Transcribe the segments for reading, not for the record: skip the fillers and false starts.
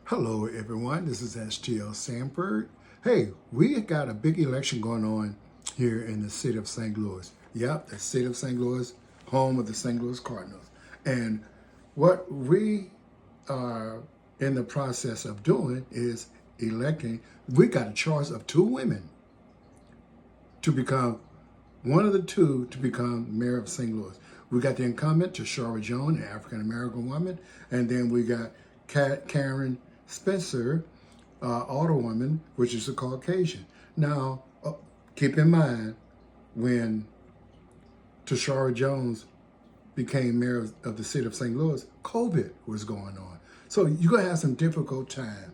Hello, everyone. This is STL Sanford. Hey, we got a big election going on here in the city of St. Louis. Yep, the city of St. Louis, home of the St. Louis Cardinals. And what we are in the process of doing is electing. We got a choice of two women to become one of the two to become mayor of St. Louis. We got the incumbent, Tashara Jones, an African American woman, and then we got Karen Spencer, Alderwoman, which is a Caucasian. Now, keep in mind when Tashara Jones became mayor of the city of St. Louis, COVID was going on. So you're gonna have some difficult time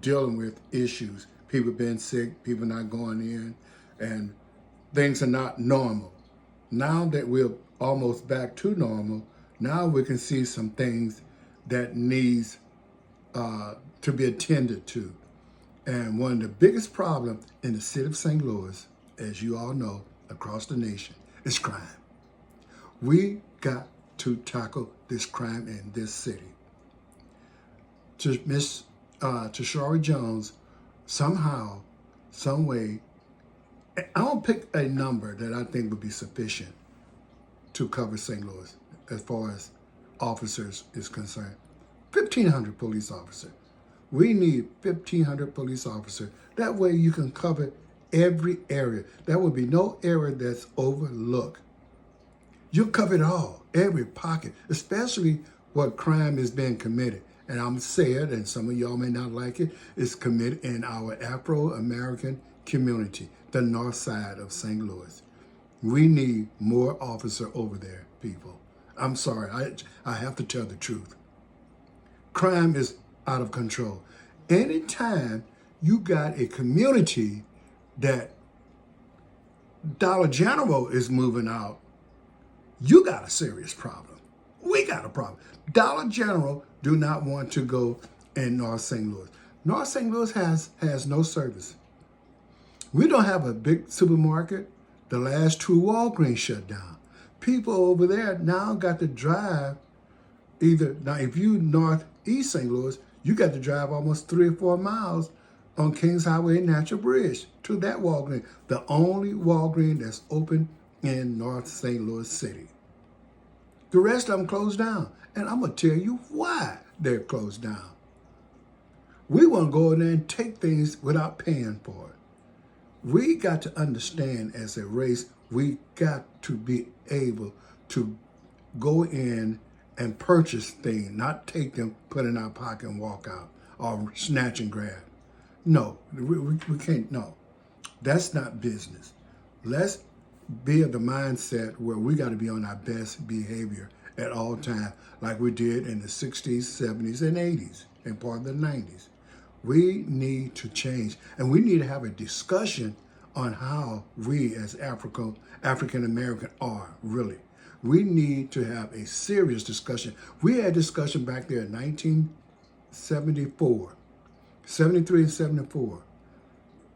dealing with issues. People being sick, people not going in, and things are not normal. Now that we're almost back to normal, now we can see some things that needs to be attended to. And one of the biggest problems in the city of St. Louis, as you all know, across the nation, is crime. We got to tackle this crime in this city. To Miss Tashara Jones, somehow, some way, I don't pick a number that I think would be sufficient to cover St. Louis as far as officers is concerned. 1,500 police officers. We need 1,500 police officers. That way you can cover every area. There will be no area that's overlooked. You'll cover it all, every pocket, especially what crime is being committed. And I'm saying, and some of y'all may not like it, it's committed in our Afro-American community, the north side of St. Louis. We need more officer over there, people. I'm sorry, I have to tell the truth. Crime is out of control. Anytime you got a community that Dollar General is moving out, you got a serious problem. We got a problem. Dollar General do not want to go in North St. Louis. North St. Louis has no service. We don't have a big supermarket. The last two Walgreens shut down. People over there now got to drive now if you northeast St. Louis, you got to drive almost 3 or 4 miles on Kings Highway and Natural Bridge to that Walgreens, the only Walgreens that's open in North St. Louis City. The rest of them closed down. And I'm going to tell you why they're closed down. We want to go in there and take things without paying for it. We got to understand as a race, we got to be able to go in and purchase things, not take them, put in our pocket and walk out, or snatch and grab. No, we can't, no. That's not business. Let's be of the mindset where we got to be on our best behavior at all times, like we did in the 60s, 70s, and 80s, and part of the 90s. We need to change, and we need to have a discussion on how we as African American are, really. We need to have a serious discussion. We had a discussion back there in 1974, 73 and 74,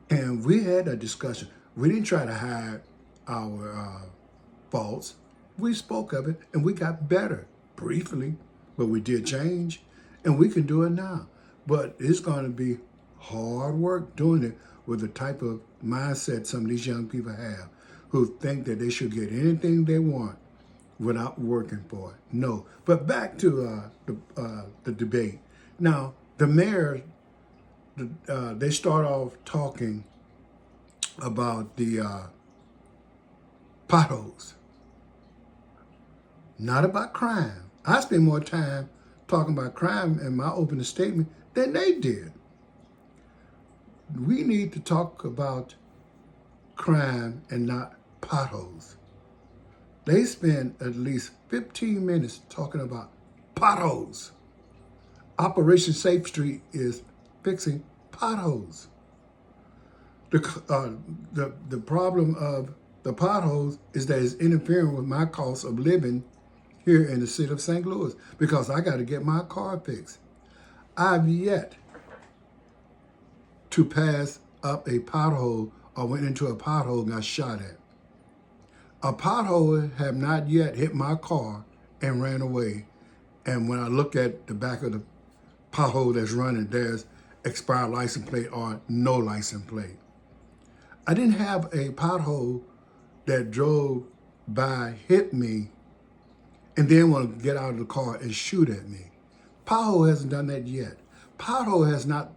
and we had a discussion. We didn't try to hide our faults. We spoke of it, and we got better briefly, but we did change, and we can do it now. But it's going to be hard work doing it with the type of mindset some of these young people have who think that they should get anything they want without working for it. No. But back to the debate. Now, the mayor, they start off talking about the potholes, not about crime. I spend more time talking about crime in my opening statement than they did. We need to talk about crime and not potholes. They spend at least 15 minutes talking about potholes. Operation Safe Street is fixing potholes. The problem of the potholes is that it's interfering with my cost of living here in the city of St. Louis because I got to get my car fixed. I've yet to pass up a pothole or went into a pothole and got shot at. A pothole have not yet hit my car and ran away. And when I look at the back of the pothole that's running, there's expired license plate or no license plate. I didn't have a pothole that drove by, hit me, and then want to get out of the car and shoot at me. Pothole hasn't done that yet. Pothole has not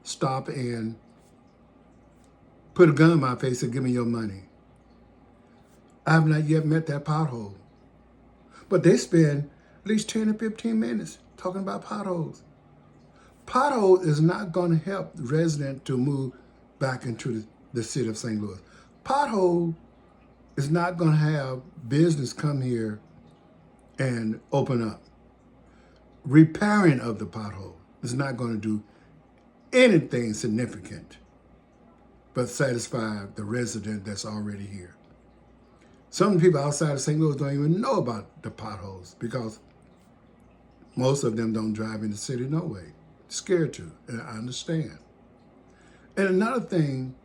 stopped and put a gun in my face and give me your money. I have not yet met that pothole. But they spend at least 10 or 15 minutes talking about potholes. Pothole is not going to help the resident to move back into the city of St. Louis. Pothole is not going to have business come here and open up. Repairing of the pothole is not going to do anything significant but satisfy the resident that's already here. Some people outside of St. Louis don't even know about the potholes because most of them don't drive in the city no way. Scared to, and I understand. And another thing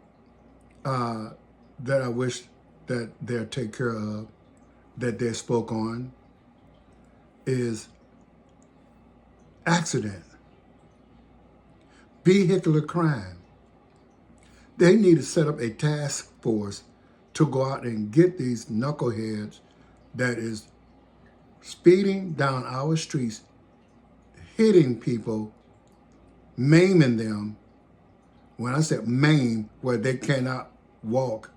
that I wish that they'll take care of, that they spoke on, is accident, vehicular crime. They need to set up a task force to go out and get these knuckleheads that is speeding down our streets, hitting people, maiming them. When I said maim, where they cannot walk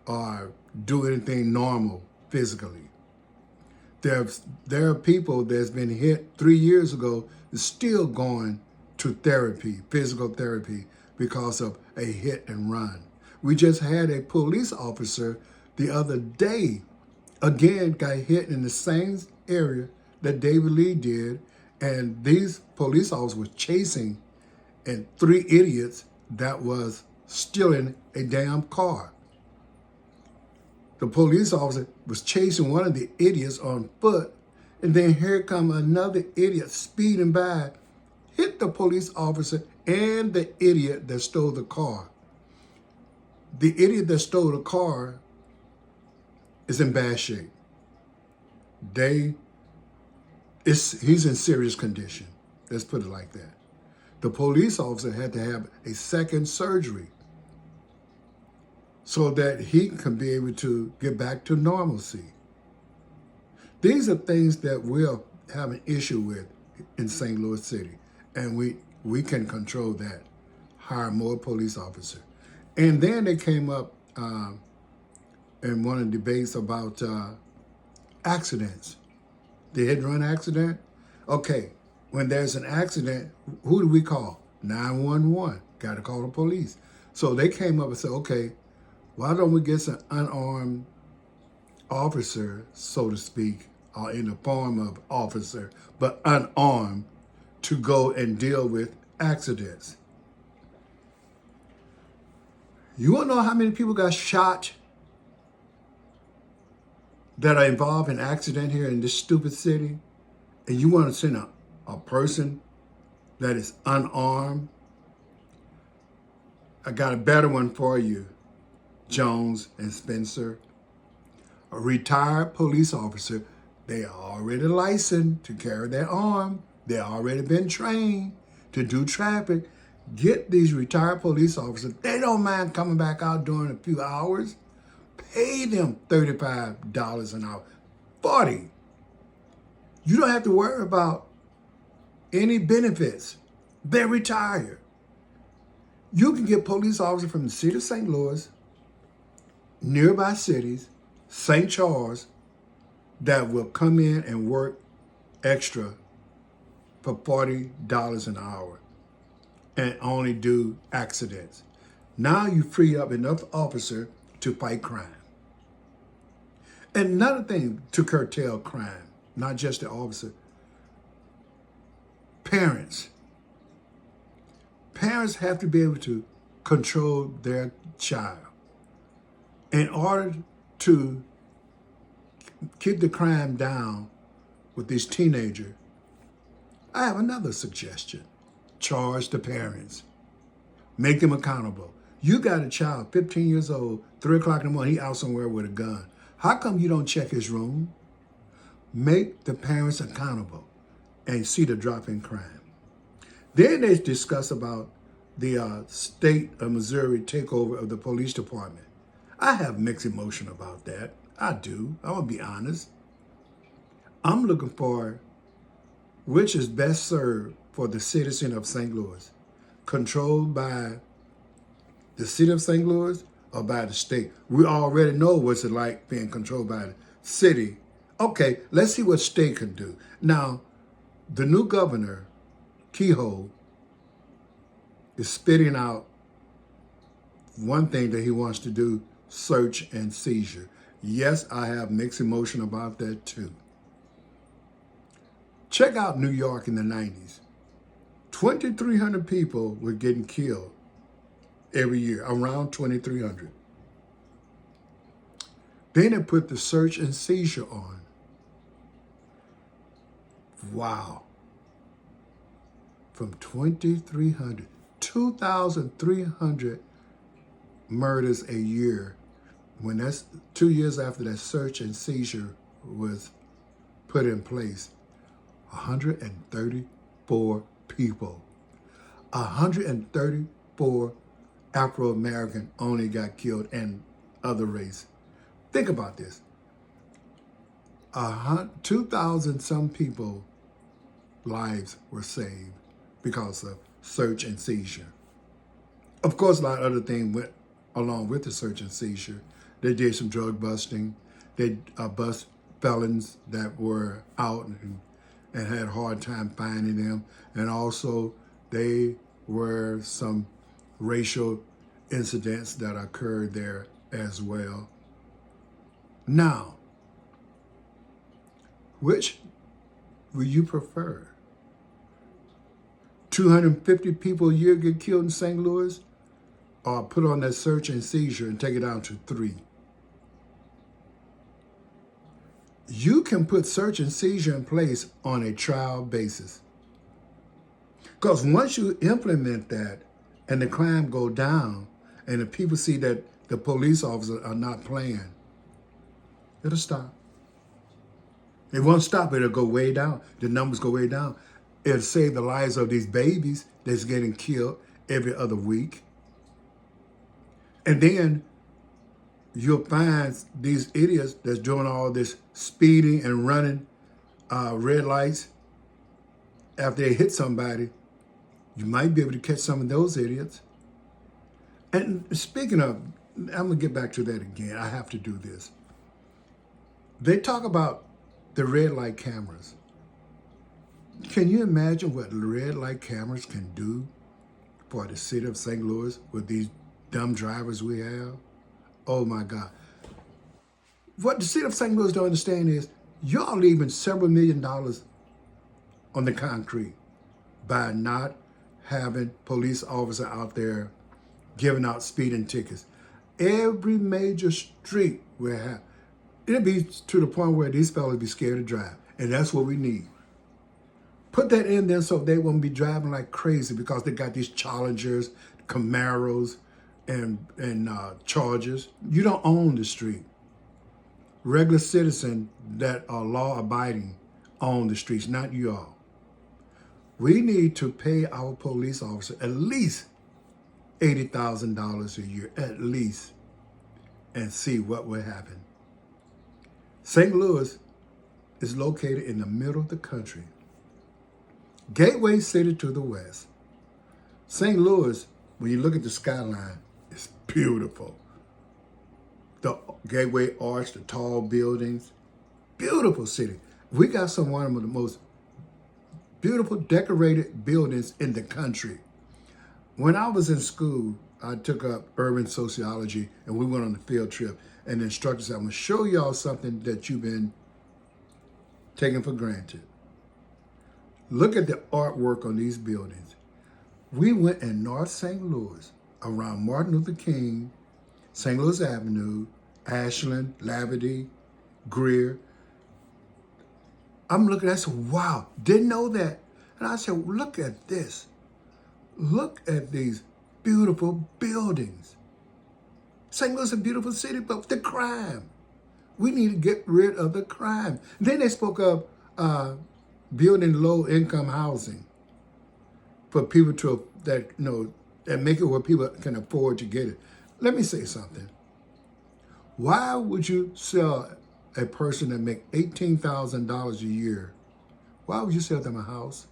or do anything normal physically. There are people that's been hit 3 years ago that's still going to therapy, physical therapy, because of a hit and run. We just had a police officer the other day, again, got hit in the same area that David Lee did, and these police officers were chasing and 3 idiots that was stealing a damn car. The police officer was chasing one of the idiots on foot, and then here come another idiot speeding by, hit the police officer and the idiot that stole the car. The idiot that stole the car is in bad shape. He's in serious condition. Let's put it like that. The police officer had to have a second surgery so that he can be able to get back to normalcy. These are things that we'll have an issue with in St. Louis City, and we can control that. Hire more police officers. And then they came up in one of the debates about accidents. The hit and run accident. Okay, when there's an accident, who do we call? 911. Got to call the police. So they came up and said, okay, why don't we get some unarmed officer, so to speak, or in the form of officer, but unarmed, to go and deal with accidents? You want to know how many people got shot that are involved in accident here in this stupid city? And you want to send a person that is unarmed? I got a better one for you, Jones and Spencer. A retired police officer, they are already licensed to carry their arm. They already been trained to do traffic. Get these retired police officers. They don't mind coming back out during a few hours. Pay them $35 an hour, $40. You don't have to worry about any benefits. They're retired. You can get police officers from the city of St. Louis, nearby cities, St. Charles, that will come in and work extra for $40 an hour and only do accidents. Now you free up enough officers to fight crime. And another thing to curtail crime, not just the officer, parents. Parents have to be able to control their child. In order to keep the crime down with these teenagers, I have another suggestion. Charge the parents. Make them accountable. You got a child, 15 years old, 3 o'clock in the morning, he out somewhere with a gun. How come you don't check his room? Make the parents accountable. and see the drop in crime. Then they discuss about the state of Missouri takeover of the police department. I have mixed emotion about that. I do. I'm going to be honest. I'm looking for which is best served for the citizen of St. Louis, controlled by the city of St. Louis or by the state. We already know what's it like being controlled by the city. Okay, let's see what state can do. Now, the new governor, Kehoe, is spitting out one thing that he wants to do, search and seizure. Yes, I have mixed emotion about that too. Check out New York in the 90s. 2,300 people were getting killed every year, around 2,300. Then they put the search and seizure on. Wow. From 2,300, 2,300 murders a year. When that's 2 years after that search and seizure was put in place, 134 people. 134 Afro-American only got killed and other race. Think about this. 2,000 some people lives were saved because of search and seizure. Of course, a lot of other things went along with the search and seizure. They did some drug busting. They bust felons that were out and had a hard time finding them. And also, they were some racial incidents that occurred there as well. Now, which would you prefer? 250 people a year get killed in St. Louis, or put on that search and seizure and take it down to 3? You can put search and seizure in place on a trial basis. Because once you implement that and the crime go down and the people see that the police officers are not playing, it'll stop. It won't stop, it'll go way down. The numbers go way down. It'll save the lives of these babies that's getting killed every other week. And then you'll find these idiots that's doing all this speeding and running red lights. After they hit somebody, you might be able to catch some of those idiots. And speaking of, I'm going to get back to that again. I have to do this. They talk about the red light cameras. Can you imagine what red light cameras can do for the city of St. Louis with these dumb drivers we have? Oh my God. What the city of St. Louis don't understand is y'all leaving several $1 million on the concrete by not having police officers out there giving out speeding tickets. Every major street will have. It'll be to the point where these fellas be scared to drive. And that's what we need. Put that in there so they won't be driving like crazy because they got these Challengers, Camaros, and Chargers. You don't own the street. Regular citizens that are law-abiding own the streets, not you all. We need to pay our police officers at least $80,000 a year, at least, and see what will happen. St. Louis is located in the middle of the country. Gateway city to the west. St. Louis, when you look at the skyline, it's beautiful. The Gateway Arch, the tall buildings, beautiful city. We got one of the most beautiful decorated buildings in the country. When I was in school, I took up urban sociology and we went on a field trip, and the instructor said, I'm gonna show y'all something that you've been taking for granted. Look at the artwork on these buildings. We went in North St. Louis around Martin Luther King, St. Louis Avenue, Ashland, Labadie, Greer. I'm looking, I said, wow, didn't know that. And I said, look at this. Look at these beautiful buildings. St. Louis is a beautiful city, but the crime. We need to get rid of the crime. Then they spoke of building low-income housing for people that make it where people can afford to get it. Let me say something. Why would you sell a person that make $18,000 a year? Why would you sell them a house?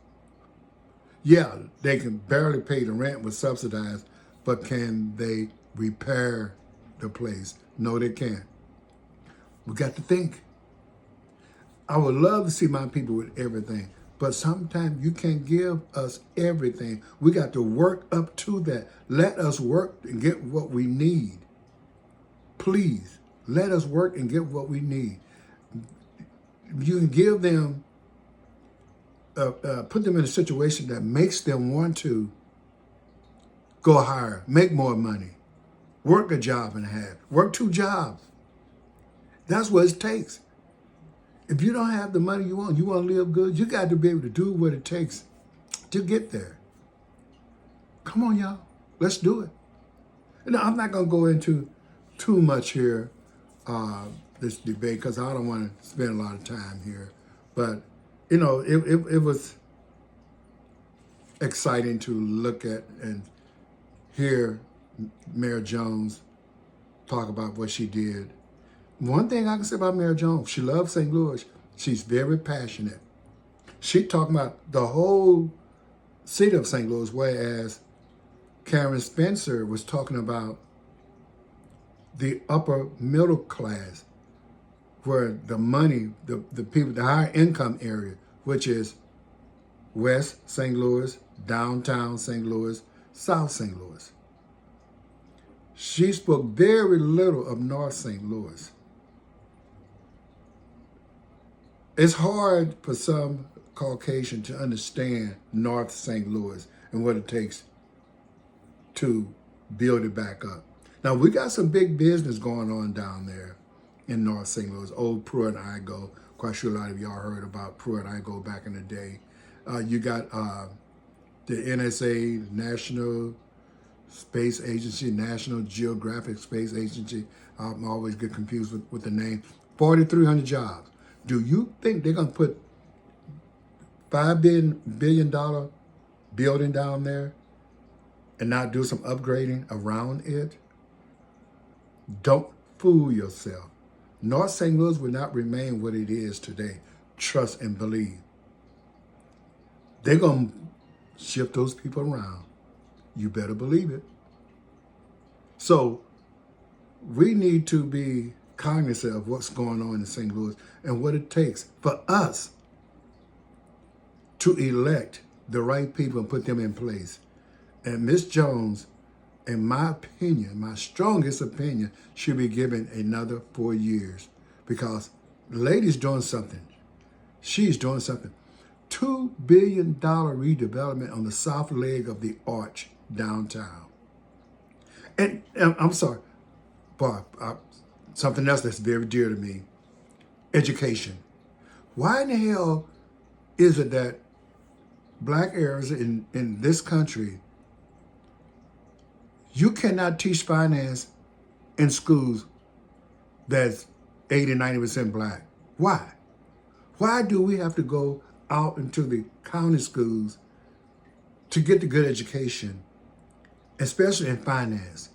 Yeah, they can barely pay the rent with subsidized, but can they repair the place? No, they can't. We got to think. I would love to see my people with everything, but sometimes you can't give us everything. We got to work up to that. Let us work and get what we need. Please, let us work and get what we need. You can give them, put them in a situation that makes them want to go higher, make more money, work a job and a half, work 2 jobs. That's what it takes. If you don't have the money you want to live good, you got to be able to do what it takes to get there. Come on, y'all. Let's do it. Now, I'm not going to go into too much here, this debate, because I don't want to spend a lot of time here. But, it was exciting to look at and hear Mayor Jones talk about what she did. One thing I can say about Mayor Jones, she loves St. Louis. She's very passionate. She talking about the whole city of St. Louis, whereas Karen Spencer was talking about the upper middle class, where the money, the people, the higher income area, which is West St. Louis, downtown St. Louis, South St. Louis. She spoke very little of North St. Louis. It's hard for some Caucasian to understand North St. Louis and what it takes to build it back up. Now, we got some big business going on down there in North St. Louis. Old Pruitt and Igo. Quite sure a lot of y'all heard about Pruitt and Igo back in the day. You got the NSA, National Space Agency, National Geographic Space Agency. I'm always get confused with the name. 4,300 jobs. Do you think they're going to put $5 billion building down there and not do some upgrading around it? Don't fool yourself. North St. Louis will not remain what it is today. Trust and believe. They're going to shift those people around. You better believe it. So we need to be cognizant of what's going on in St. Louis and what it takes for us to elect the right people and put them in place. And Ms. Jones, in my opinion, my strongest opinion, should be given another 4 years, because the lady's doing something. She's doing something. $2 billion redevelopment on the south leg of the arch downtown. And I'm sorry, Bob, something else that's very dear to me, education. Why in the hell is it that black areas in this country, you cannot teach finance in schools that's 80, 90% black? Why? Why do we have to go out into the county schools to get the good education, especially in finance?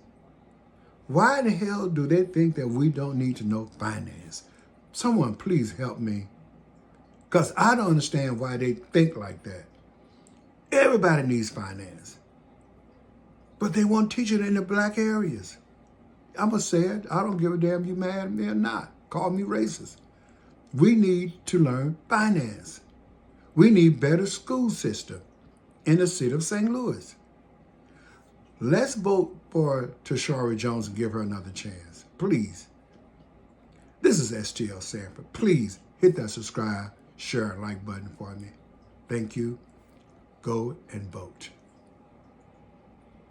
Why the hell do they think that we don't need to know finance? Someone please help me, because I don't understand why they think like that. Everybody needs finance, but they won't teach it in the black areas. I'm going to say it. I don't give a damn you mad at me or not. Call me racist. We need to learn finance. We need better school system in the city of St. Louis. Let's vote for Tashari Jones and give her another chance. Please. This is STL Sanford. Please hit that subscribe, share, and like button for me. Thank you. Go and vote.